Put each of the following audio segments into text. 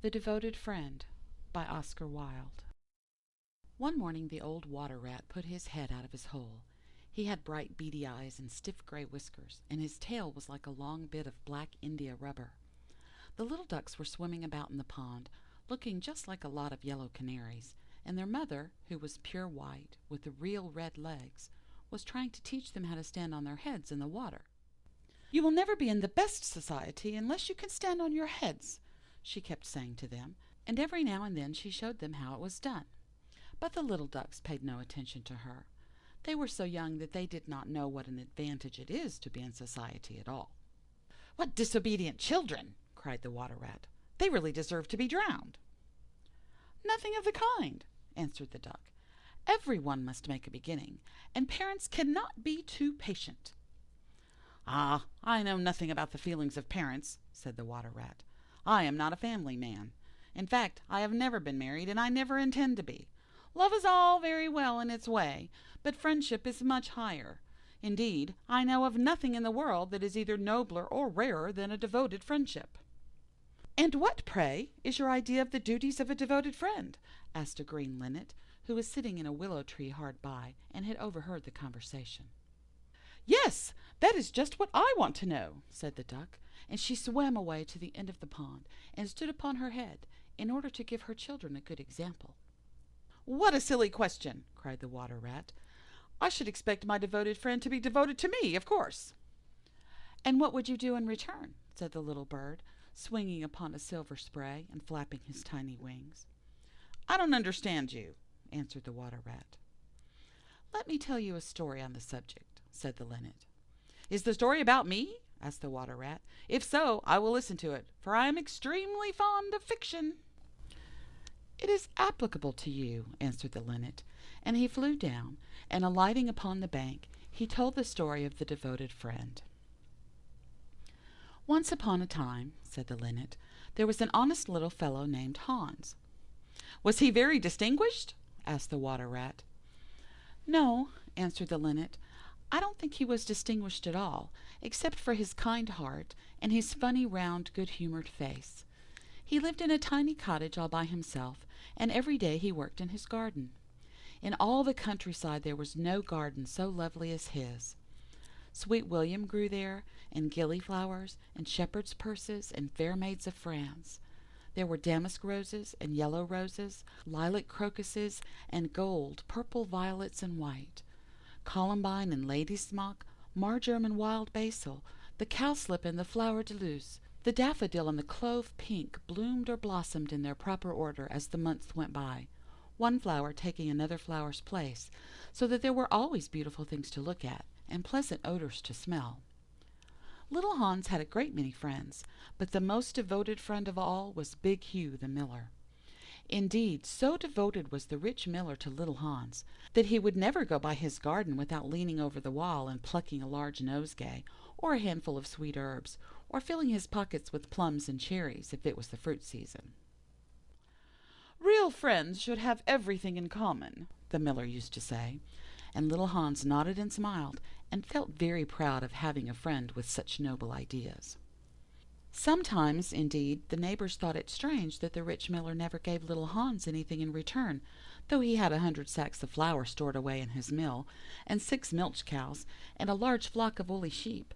The Devoted Friend by Oscar Wilde. One morning the old water rat put his head out of his hole. He had bright beady eyes and stiff gray whiskers, and his tail was like a long bit of black India rubber. The little ducks were swimming about in the pond, looking just like a lot of yellow canaries, and their mother, who was pure white, with the real red legs, was trying to teach them how to stand on their heads in the water. "You will never be in the best society unless you can stand on your heads," she kept saying to them, and every now and then she showed them how it was done. But the little ducks paid no attention to her. They were so young that they did not know what an advantage it is to be in society at all. "What disobedient children!" cried the water rat. "They really deserve to be drowned." "Nothing of the kind," answered the duck. "Every one must make a beginning, and parents cannot be too patient." "Ah, I know nothing about the feelings of parents," said the water rat. "I am not a family man. In fact, I have never been married, and I never intend to be. Love is all very well in its way, but friendship is much higher. Indeed, I know of nothing in the world that is either nobler or rarer than a devoted friendship." "And what, pray, is your idea of the duties of a devoted friend?" asked a green linnet, who was sitting in a willow tree hard by, and had overheard the conversation. "Yes, that is just what I want to know," said the duck, and she swam away to the end of the pond, and stood upon her head, in order to give her children a good example. "What a silly question!" cried the water rat. "I should expect my devoted friend to be devoted to me, of course." "And what would you do in return?" said the little bird, swinging upon a silver spray, and flapping his tiny wings. "I don't understand you," answered the water rat. "Let me tell you a story on the subject," said the linnet. "Is the story about me?" asked the water rat. "If so, I will listen to it, for I am extremely fond of fiction." "It is applicable to you," answered the linnet, and he flew down, and alighting upon the bank, he told the story of the devoted friend. "Once upon a time," said the linnet, "there was an honest little fellow named Hans." "Was he very distinguished?" asked the water rat. "No," answered the linnet, "I don't think he was distinguished at all, except for his kind heart and his funny, round, good-humoured face. He lived in a tiny cottage all by himself, and every day he worked in his garden. In all the countryside there was no garden so lovely as his. Sweet William grew there, and gillyflowers, and shepherd's purses, and fair maids of France. There were damask roses, and yellow roses, lilac crocuses, and gold, purple violets, and white. Columbine and lady smock, marjoram and wild basil, the cowslip and the flower de luce, the daffodil and the clove pink bloomed or blossomed in their proper order as the months went by, one flower taking another flower's place, so that there were always beautiful things to look at, and pleasant odors to smell. Little Hans had a great many friends, but the most devoted friend of all was Big Hugh the miller. Indeed, so devoted was the rich miller to little Hans, that he would never go by his garden without leaning over the wall and plucking a large nosegay, or a handful of sweet herbs, or filling his pockets with plums and cherries, if it was the fruit season. "Real friends should have everything in common," the miller used to say, and little Hans nodded and smiled, and felt very proud of having a friend with such noble ideas. Sometimes, indeed, the neighbours thought it strange that the rich miller never gave little Hans anything in return, though he had 100 sacks of flour stored away in his mill, and 6 milch cows, and a large flock of woolly sheep.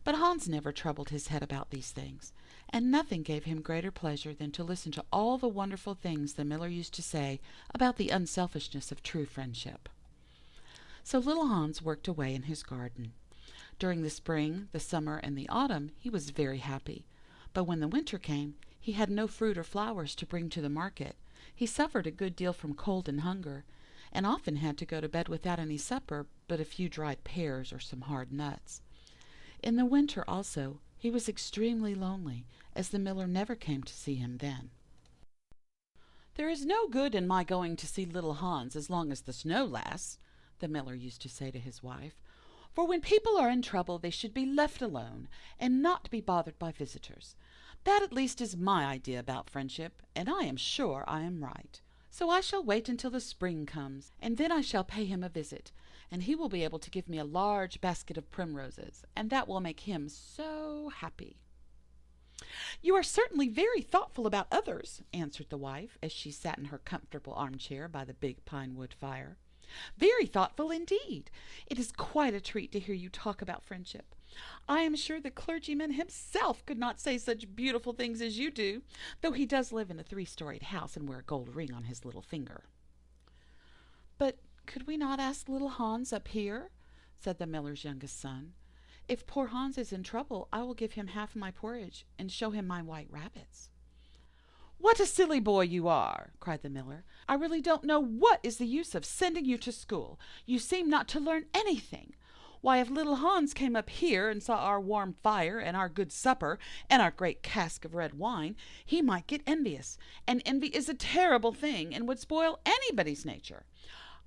But Hans never troubled his head about these things, and nothing gave him greater pleasure than to listen to all the wonderful things the miller used to say about the unselfishness of true friendship. So little Hans worked away in his garden. During the spring, the summer, and the autumn he was very happy, but when the winter came, he had no fruit or flowers to bring to the market. He suffered a good deal from cold and hunger, and often had to go to bed without any supper but a few dried pears or some hard nuts. In the winter also he was extremely lonely, as the miller never came to see him then. "There is no good in my going to see little Hans as long as the snow lasts," the miller used to say to his wife, "for when people are in trouble they should be left alone, and not be bothered by visitors. That at least is my idea about friendship, and I am sure I am right. So I shall wait until the spring comes, and then I shall pay him a visit, and he will be able to give me a large basket of primroses, and that will make him so happy." You are certainly very thoughtful about others, answered the wife, as she sat in her comfortable armchair by the big pine wood fire. Very thoughtful indeed. It is quite a treat to hear you talk about friendship. I am sure the clergyman himself could not say such beautiful things as you do, though he does live in a 3-storied house and wear a gold ring on his little finger. But could we not ask little Hans up here? Said the miller's youngest son. If poor Hans is in trouble, I will give him half my porridge and show him my white rabbits. What a silly boy you are, cried the miller. I really don't know what is the use of sending you to school. You seem not to learn anything. Why, if little Hans came up here and saw our warm fire and our good supper and our great cask of red wine, he might get envious, and envy is a terrible thing and would spoil anybody's nature.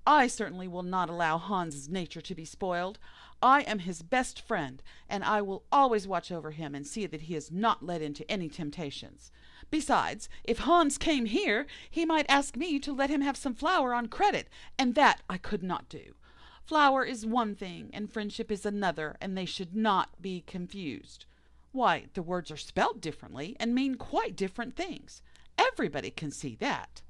I certainly will not allow Hans's nature to be spoiled. I am his best friend, and I will always watch over him and see that he is not led into any temptations. Besides, if Hans came here, he might ask me to let him have some flour on credit, and that I could not do. Flour is one thing, and friendship is another, and they should not be confused. Why, the words are spelled differently and mean quite different things. Everybody can see that.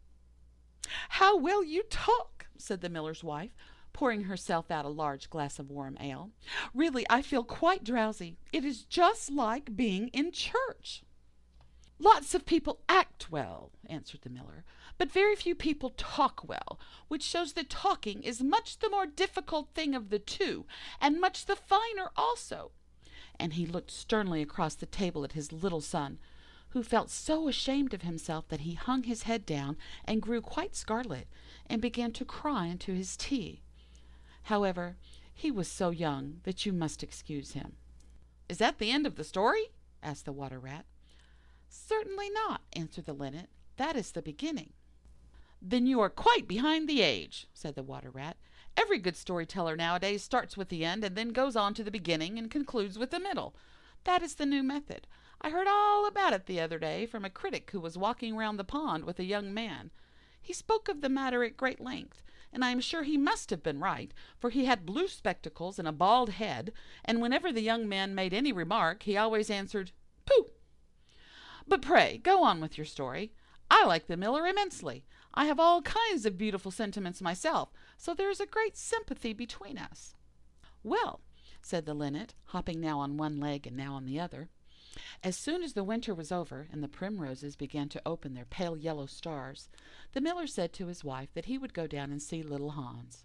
How well you talk, said the miller's wife, pouring herself out a large glass of warm ale. Really, I feel quite drowsy. It is just like being in church. Lots of people act well, answered the miller, but very few people talk well, which shows that talking is much the more difficult thing of the two, and much the finer also. And he looked sternly across the table at his little son, who felt so ashamed of himself that he hung his head down and grew quite scarlet, and began to cry into his tea. However, he was so young that you must excuse him. Is that the end of the story? asked the water rat. Certainly not, answered the linnet. That is the beginning. Then you are quite behind the age, said the water rat. Every good storyteller nowadays starts with the end and then goes on to the beginning and concludes with the middle. That is the new method. I heard all about it the other day from a critic who was walking round the pond with a young man. He spoke of the matter at great length, and I am sure he must have been right, for he had blue spectacles and a bald head, and whenever the young man made any remark, he always answered, "Pooh!" But pray, go on with your story. I like the miller immensely. I have all kinds of beautiful sentiments myself, so there is a great sympathy between us. Well, said the linnet, hopping now on one leg and now on the other, as soon as the winter was over and the primroses began to open their pale yellow stars, the miller said to his wife that he would go down and see little Hans.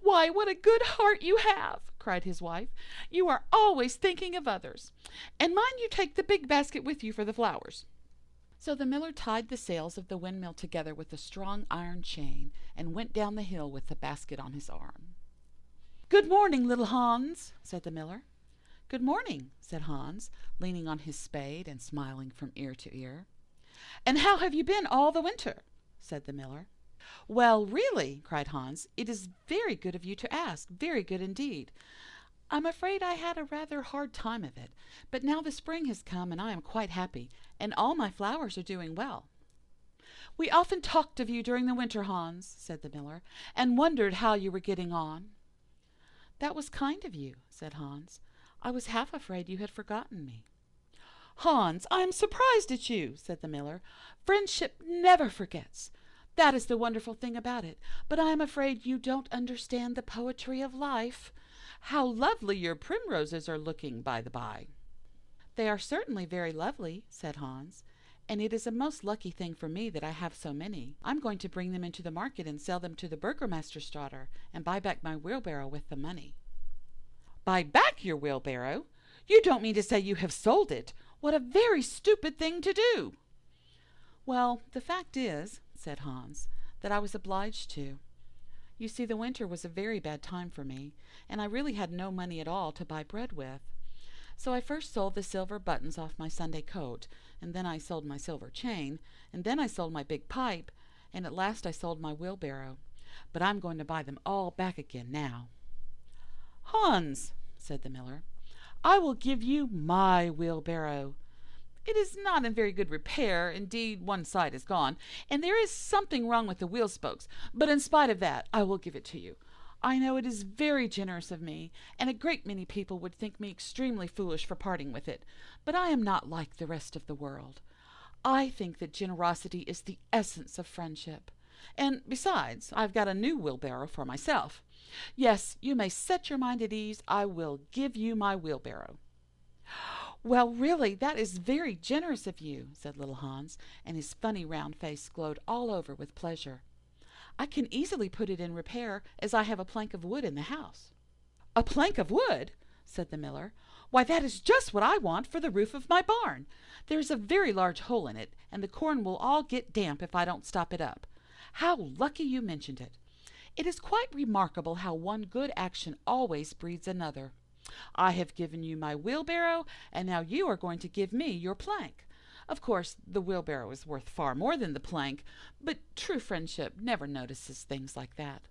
Why, what a good heart you have, cried his wife. You are always thinking of others. And mind you take the big basket with you for the flowers. So the miller tied the sails of the windmill together with a strong iron chain and went down the hill with the basket on his arm. Good morning, little Hans, said the miller. Good morning, said Hans, leaning on his spade and smiling from ear to ear. And how have you been all the winter? said the miller. Well, really, cried Hans, it is very good of you to ask, very good indeed. I'm afraid I had a rather hard time of it, but now the spring has come and I am quite happy, and all my flowers are doing well. We often talked of you during the winter, Hans, said the miller, and wondered how you were getting on. That was kind of you, said Hans. I was half afraid you had forgotten me. Hans, I am surprised at you, said the miller. Friendship never forgets. That is the wonderful thing about it, but I am afraid you don't understand the poetry of life. How lovely your primroses are looking, by the by. They are certainly very lovely, said Hans, and it is a most lucky thing for me that I have so many. I'm going to bring them into the market and sell them to the burgomaster's daughter, and buy back my wheelbarrow with the money. Buy back your wheelbarrow? You don't mean to say you have sold it? What a very stupid thing to do! Well, the fact is, said Hans, that I was obliged to. You see, the winter was a very bad time for me, and I really had no money at all to buy bread with. So I first sold the silver buttons off my Sunday coat, and then I sold my silver chain, and then I sold my big pipe, and at last I sold my wheelbarrow. But I'm going to buy them all back again now. Hans, said the miller, I will give you my wheelbarrow. It is not in very good repair, indeed one side is gone, and there is something wrong with the wheel spokes, but in spite of that I will give it to you. I know it is very generous of me, and a great many people would think me extremely foolish for parting with it, but I am not like the rest of the world. I think that generosity is the essence of friendship. And besides, I've got a new wheelbarrow for myself. Yes, you may set your mind at ease. I will give you my wheelbarrow." "Well, really, that is very generous of you," said little Hans, and his funny round face glowed all over with pleasure. "I can easily put it in repair, as I have a plank of wood in the house." "A plank of wood!" said the miller. "Why, that is just what I want for the roof of my barn. There is a very large hole in it, and the corn will all get damp if I don't stop it up. How lucky you mentioned it! It is quite remarkable how one good action always breeds another. I have given you my wheelbarrow, and now you are going to give me your plank. Of course, the wheelbarrow is worth far more than the plank, but true friendship never notices things like that.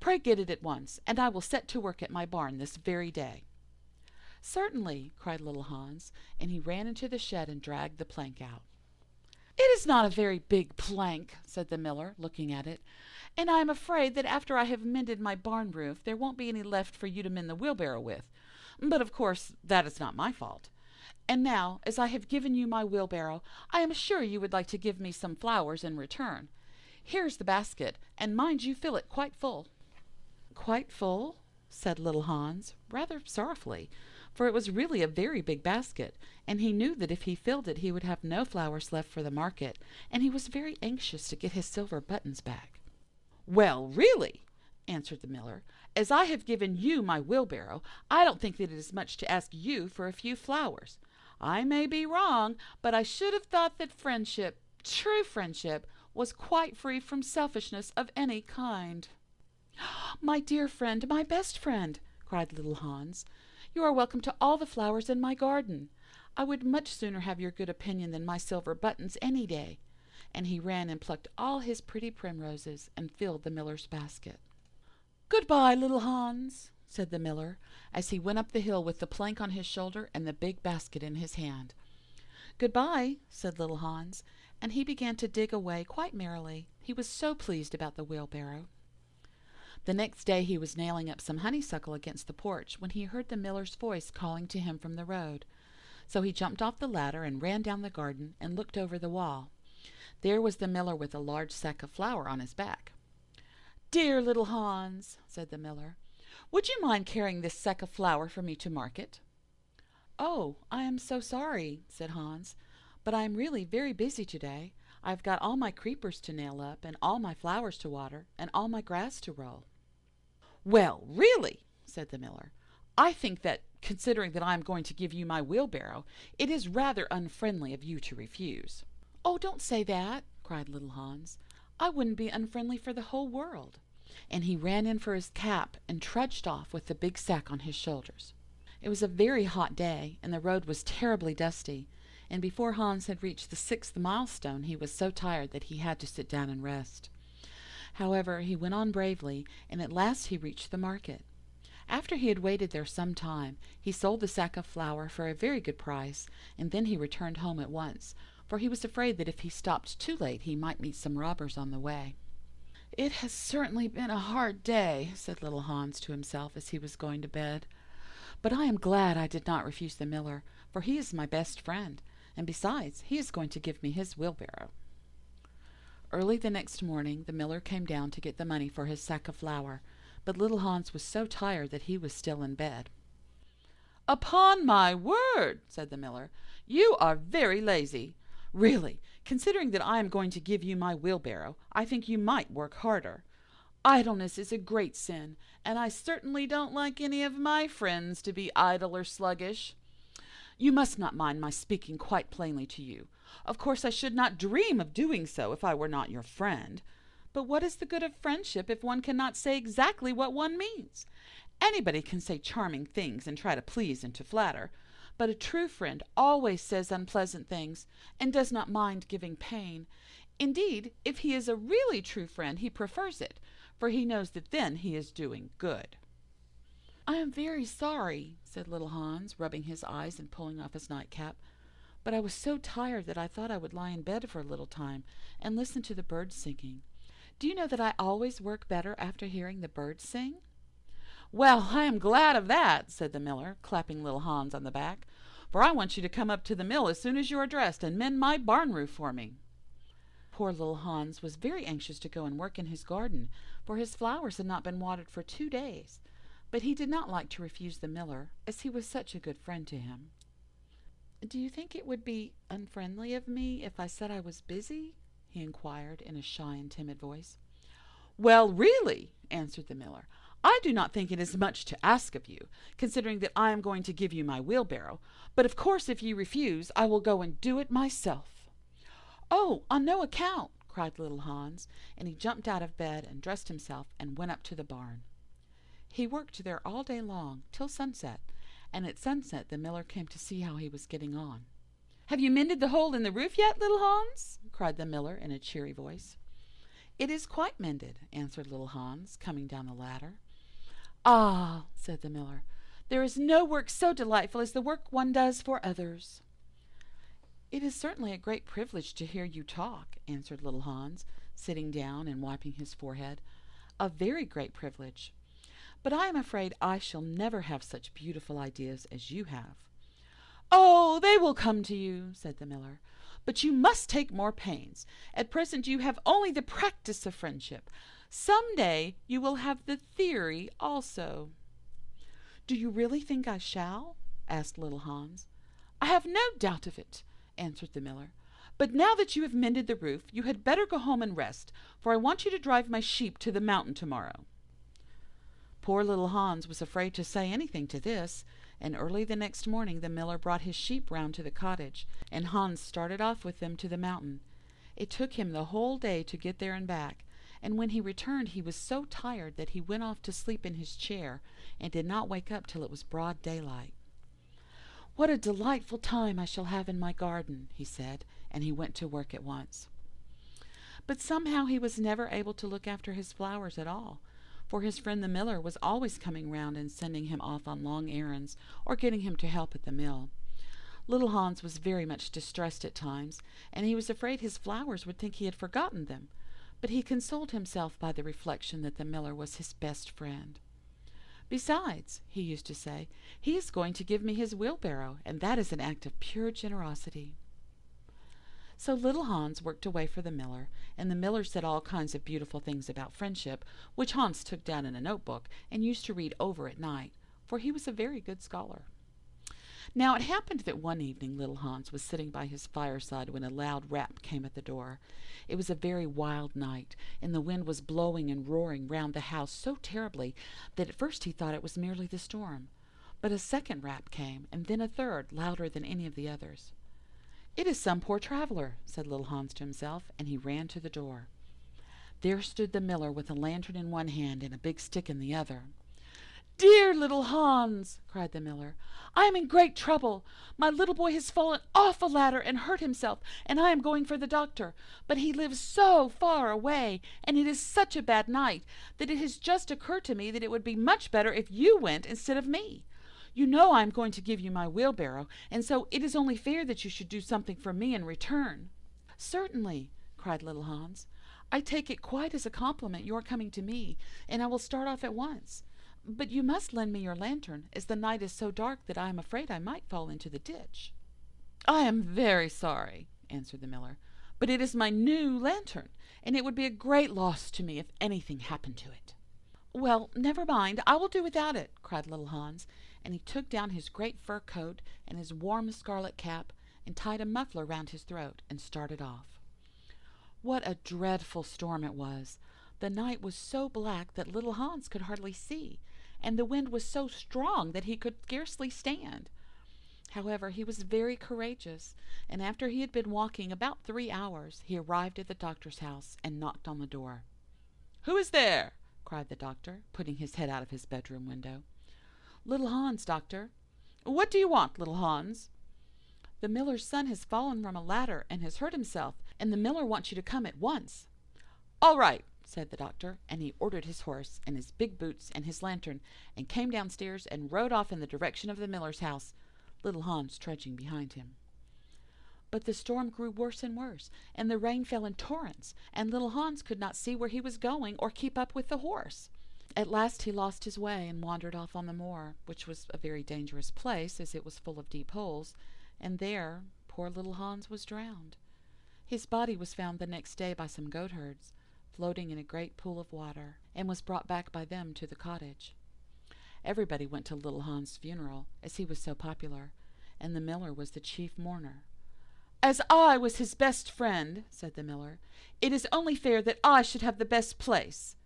Pray get it at once, and I will set to work at my barn this very day." "Certainly," cried little Hans, and he ran into the shed and dragged the plank out. "It is not a very big plank," said the miller, looking at it, "and I am afraid that after I have mended my barn roof there won't be any left for you to mend the wheelbarrow with. But of course that is not my fault. And now, as I have given you my wheelbarrow, I am sure you would like to give me some flowers in return. Here's the basket, and mind you fill it quite full." "Quite full?" said little Hans, rather sorrowfully, for it was really a very big basket, and he knew that if he filled it he would have no flowers left for the market, and he was very anxious to get his silver buttons back. "Well, really," answered the miller, "as I have given you my wheelbarrow, I don't think that it is much to ask you for a few flowers. I may be wrong, but I should have thought that friendship, true friendship, was quite free from selfishness of any kind." "My dear friend, my best friend," cried little Hans, "you are welcome to all the flowers in my garden. I would much sooner have your good opinion than my silver buttons any day." And he ran and plucked all his pretty primroses and filled the miller's basket. "Good-bye, little Hans," said the miller, as he went up the hill with the plank on his shoulder and the big basket in his hand. "Good-bye," said little Hans, and he began to dig away quite merrily. He was so pleased about the wheelbarrow. The next day he was nailing up some honeysuckle against the porch when he heard the miller's voice calling to him from the road. So he jumped off the ladder and ran down the garden and looked over the wall. There was the miller with a large sack of flour on his back. "Dear little Hans," said the miller, "would you mind carrying this sack of flour for me to market?" "Oh, I am so sorry," said Hans, "but I am really very busy today. I've got all my creepers to nail up, and all my flowers to water, and all my grass to roll." "Well, really," said the miller, "I think that, considering that I am going to give you my wheelbarrow, it is rather unfriendly of you to refuse." "Oh, don't say that," cried little Hans. "I wouldn't be unfriendly for the whole world." And he ran in for his cap and trudged off with the big sack on his shoulders. It was a very hot day, and the road was terribly dusty, and before Hans had reached the 6th milestone he was so tired that he had to sit down and rest. However, he went on bravely, and at last he reached the market. After he had waited there some time, he sold the sack of flour for a very good price, and then he returned home at once, for he was afraid that if he stopped too late he might meet some robbers on the way. "It has certainly been a hard day," said little Hans to himself as he was going to bed. "But I am glad I did not refuse the miller, for he is my best friend, and besides, he is going to give me his wheelbarrow." Early the next morning the miller came down to get the money for his sack of flour, but little Hans was so tired that he was still in bed. "Upon my word," said the miller, "you are very lazy. Really, considering that I am going to give you my wheelbarrow, I think you might work harder. Idleness is a great sin, and I certainly don't like any of my friends to be idle or sluggish. You must not mind my speaking quite plainly to you. Of course I should not dream of doing so if I were not your friend. But what is the good of friendship if one cannot say exactly what one means? Anybody can say charming things and try to please and to flatter, but a true friend always says unpleasant things and does not mind giving pain. Indeed, if he is a really true friend, he prefers it, for he knows that then he is doing good." "I am very sorry," said little Hans, rubbing his eyes and pulling off his nightcap, "but I was so tired that I thought I would lie in bed for a little time and listen to the birds singing. Do you know that I always work better after hearing the birds sing?" "Well, I am glad of that," said the miller, clapping little Hans on the back, "for I want you to come up to the mill as soon as you are dressed and mend my barn roof for me." Poor little Hans was very anxious to go and work in his garden, for his flowers had not been watered for 2 days, but he did not like to refuse the miller, as he was such a good friend to him. "Do you think it would be unfriendly of me if I said I was busy?" he inquired in a shy and timid voice. "Well, really," answered the miller, "I do not think it is much to ask of you, considering that I am going to give you my wheelbarrow, but of course if you refuse I will go and do it myself." "Oh, on no account!" cried little Hans, and he jumped out of bed and dressed himself and went up to the barn. He worked there all day long, till sunset, and at sunset the miller came to see how he was getting on. "Have you mended the hole in the roof yet, little Hans?" cried the miller in a cheery voice. "It is quite mended," answered little Hans, coming down the ladder. "Ah," said the miller, "there is no work so delightful as the work one does for others." "It is certainly a great privilege to hear you talk," answered little Hans, sitting down and wiping his forehead. "A very great privilege. But I am afraid I shall never have such beautiful ideas as you have." "Oh, they will come to you," said the miller. "But you must take more pains. At present you have only the practice of friendship. Some day you will have the theory also." "Do you really think I shall?" asked little Hans. "I have no doubt of it," answered the miller. "But now that you have mended the roof, you had better go home and rest, for I want you to drive my sheep to the mountain tomorrow." Poor little Hans was afraid to say anything to this, and early the next morning the miller brought his sheep round to the cottage, and Hans started off with them to the mountain. It took him the whole day to get there and back, and when he returned he was so tired that he went off to sleep in his chair, and did not wake up till it was broad daylight. "What a delightful time I shall have in my garden," he said, and he went to work at once. But somehow he was never able to look after his flowers at all, for his friend the miller was always coming round and sending him off on long errands, or getting him to help at the mill. Little Hans was very much distressed at times, and he was afraid his flowers would think he had forgotten them, but he consoled himself by the reflection that the miller was his best friend. "Besides," he used to say, "he is going to give me his wheelbarrow, and that is an act of pure generosity." So little Hans worked away for the miller, and the miller said all kinds of beautiful things about friendship, which Hans took down in a notebook and used to read over at night, for he was a very good scholar. Now it happened that one evening little Hans was sitting by his fireside when a loud rap came at the door. It was a very wild night, and the wind was blowing and roaring round the house so terribly that at first he thought it was merely the storm. But a second rap came, and then a third, louder than any of the others. "It is some poor traveller," said little Hans to himself, and he ran to the door. There stood the miller with a lantern in one hand and a big stick in the other. "Dear little Hans," cried the miller, "I am in great trouble. My little boy has fallen off a ladder and hurt himself, and I am going for the doctor. But he lives so far away, and it is such a bad night, that it has just occurred to me that it would be much better if you went instead of me. You know I am going to give you my wheelbarrow, and so it is only fair that you should do something for me in return." "Certainly," cried little Hans. "I take it quite as a compliment your coming to me, and I will start off at once. But you must lend me your lantern, as the night is so dark that I am afraid I might fall into the ditch." "I am very sorry," answered the miller, "but it is my new lantern, and it would be a great loss to me if anything happened to it." "Well, never mind, I will do without it," cried little Hans, and he took down his great fur coat and his warm scarlet cap, and tied a muffler round his throat, and started off. What a dreadful storm it was! The night was so black that little Hans could hardly see, and the wind was so strong that he could scarcely stand. However, he was very courageous, and after he had been walking about 3 hours, he arrived at the doctor's house and knocked on the door. "Who is there?" cried the doctor, putting his head out of his bedroom window. "Little Hans, doctor." "What do you want, little Hans?" "The miller's son has fallen from a ladder and has hurt himself, and the miller wants you to come at once." "All right," said the doctor, and he ordered his horse and his big boots and his lantern, and came downstairs and rode off in the direction of the miller's house, little Hans trudging behind him. But the storm grew worse and worse, and the rain fell in torrents, and little Hans could not see where he was going or keep up with the horse. At last he lost his way and wandered off on the moor, which was a very dangerous place, as it was full of deep holes, and there poor little Hans was drowned. His body was found the next day by some goatherds, floating in a great pool of water, and was brought back by them to the cottage. Everybody went to little Hans' funeral, as he was so popular, and the miller was the chief mourner. "As I was his best friend," said the miller, "it is only fair that I should have the best place."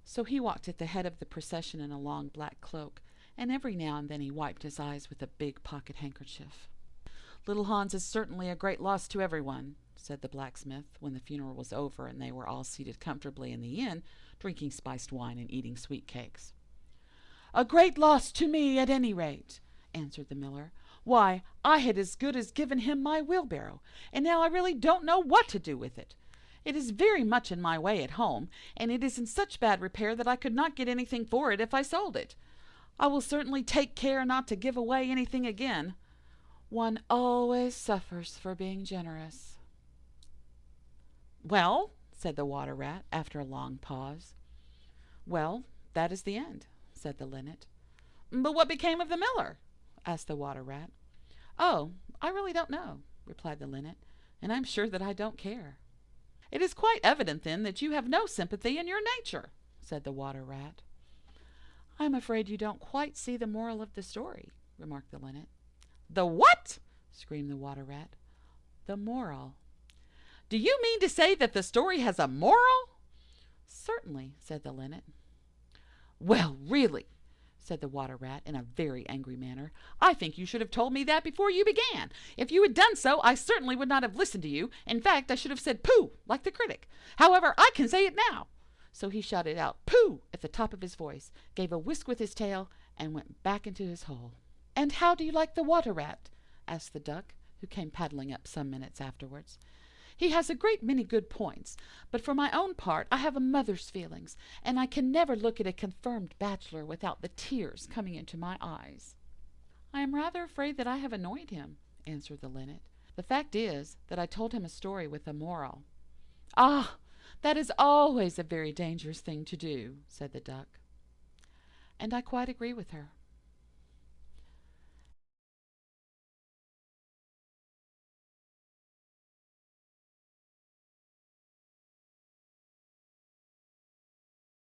So he walked at the head of the procession in a long black cloak, and every now and then he wiped his eyes with a big pocket handkerchief. "Little Hans is certainly a great loss to everyone," said the blacksmith, when the funeral was over and they were all seated comfortably in the inn, drinking spiced wine and eating sweet cakes. "A great loss to me, at any rate," answered the miller. "Why, I had as good as given him my wheelbarrow, and now I really don't know what to do with it. It is very much in my way at home, and it is in such bad repair that I could not get anything for it if I sold it. I will certainly take care not to give away anything again. One always suffers for being generous." "Well," said the water rat, after a long pause. "Well, that is the end," said the linnet. "But what became of the miller?" asked the water rat. "Oh, I really don't know," replied the linnet, "and I'm sure that I don't care." "It is quite evident, then, that you have no sympathy in your nature," said the water rat. "I'm afraid you don't quite see the moral of the story," remarked the linnet. "The what?" screamed the water rat. "The moral." "Do you mean to say that the story has a moral?" "Certainly," said the linnet. "Well, really," said the water rat in a very angry manner, "I think you should have told me that before you began. If you had done so, I certainly would not have listened to you. In fact, I should have said pooh, like the critic. However, I can say it now." So he shouted out pooh at the top of his voice, gave a whisk with his tail, and went back into his hole. "And how do you like the water rat?" asked the duck, who came paddling up some minutes afterwards. "He has a great many good points, but for my own part I have a mother's feelings, and I can never look at a confirmed bachelor without the tears coming into my eyes." "I am rather afraid that I have annoyed him," answered the linnet. "The fact is that I told him a story with a moral." "Ah, that is always a very dangerous thing to do," said the duck. "And I quite agree with her,"